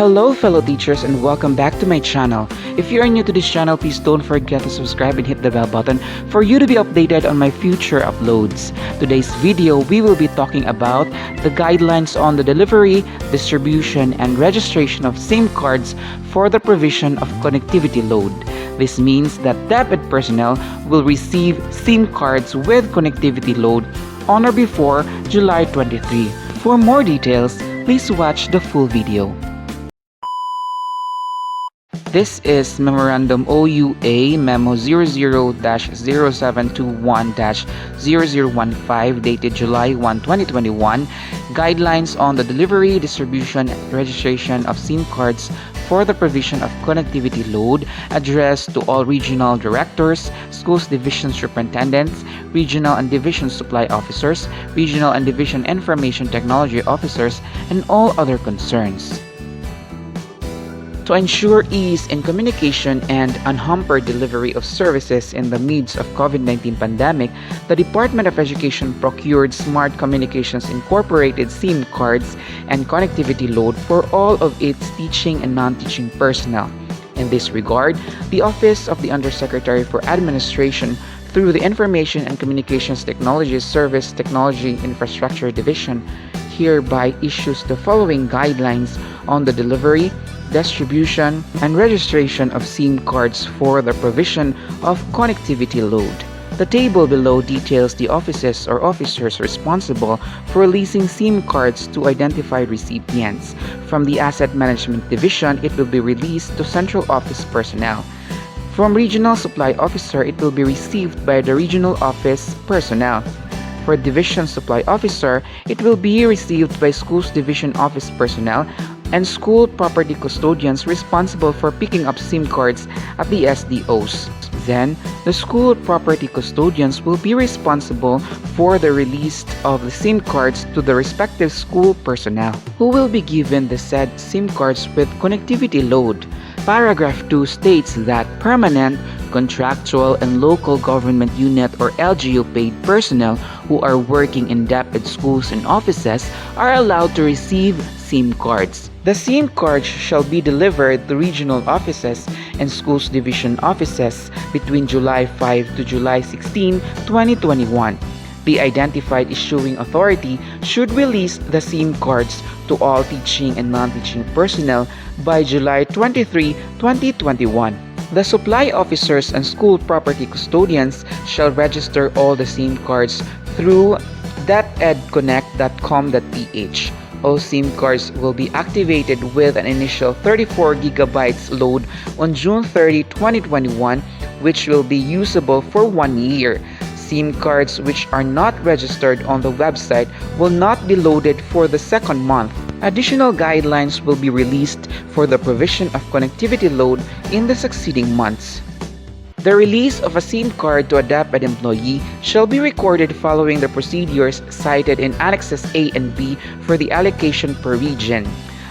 Hello fellow teachers and welcome back to my channel. If you are new to this channel, please don't forget to subscribe and hit the bell button for you to be updated on my future uploads. Today's video, we will be talking about the guidelines on the delivery, distribution, and registration of SIM cards for the provision of connectivity load. This means that DepEd personnel will receive SIM cards with connectivity load on or before July 23. For more details, please watch the full video. This is Memorandum OUA Memo 00-0721-0015 dated July 1, 2021, Guidelines on the Delivery, Distribution, and Registration of SIM cards for the provision of connectivity load, addressed to all regional directors, schools division superintendents, regional and division supply officers, regional and division information technology officers, and all other concerns. To ensure ease in communication and unhampered delivery of services in the midst of COVID-19 pandemic, the Department of Education procured Smart Communications Incorporated SIM cards and connectivity load for all of its teaching and non-teaching personnel. In this regard, the Office of the Undersecretary for Administration through the Information and Communications Technologies Service Technology Infrastructure Division hereby issues the following guidelines on the delivery, distribution, and registration of SIM cards for the provision of connectivity load. The table below details the offices or officers responsible for releasing SIM cards to identified recipients. From the Asset Management Division, it will be released to Central Office personnel. From Regional Supply Officer, it will be received by the Regional Office personnel. For Division Supply Officer, it will be received by Schools Division Office personnel and school property custodians responsible for picking up SIM cards at the SDOs. Then, the school property custodians will be responsible for the release of the SIM cards to the respective school personnel, who will be given the said SIM cards with connectivity load. Paragraph 2 states that permanent, contractual, and local government unit or LGU paid personnel who are working in DepEd schools and offices are allowed to receive SIM cards. The SIM cards shall be delivered to regional offices and schools division offices between July 5 to July 16, 2021. The identified issuing authority should release the SIM cards to all teaching and non-teaching personnel by July 23, 2021. The supply officers and school property custodians shall register all the SIM cards through depedconnect.com.ph. All SIM cards will be activated with an initial 34 GB load on June 30, 2021, which will be usable for 1 year. SIM cards which are not registered on the website will not be loaded for the second month. Additional guidelines will be released for the provision of connectivity load in the succeeding months. The release of a SIM card to a DepEd employee shall be recorded following the procedures cited in Annexes A and B for the allocation per region.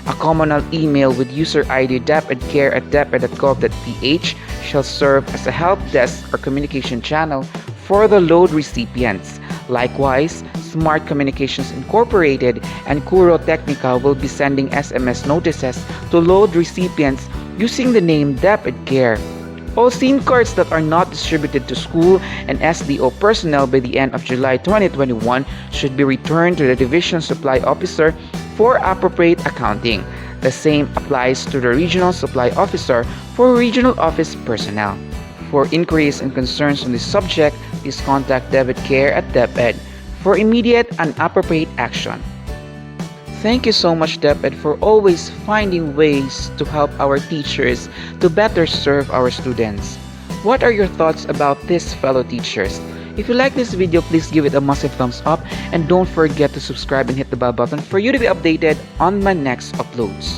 A communal email with user ID depedcare@deped.gov.ph shall serve as a help desk or communication channel for the load recipients. Likewise, Smart Communications Incorporated and Kuro Technica will be sending SMS notices to load recipients using the name DepEd Care. All SIM cards that are not distributed to school and SDO personnel by the end of July 2021 should be returned to the Division Supply Officer for appropriate accounting. The same applies to the Regional Supply Officer for regional office personnel. For inquiries and concerns on this subject, please contact DepEd for immediate and appropriate action. Thank you so much, DepEd, for always finding ways to help our teachers to better serve our students. What are your thoughts about this, fellow teachers? If you like this video, please give it a massive thumbs up and don't forget to subscribe and hit the bell button for you to be updated on my next uploads.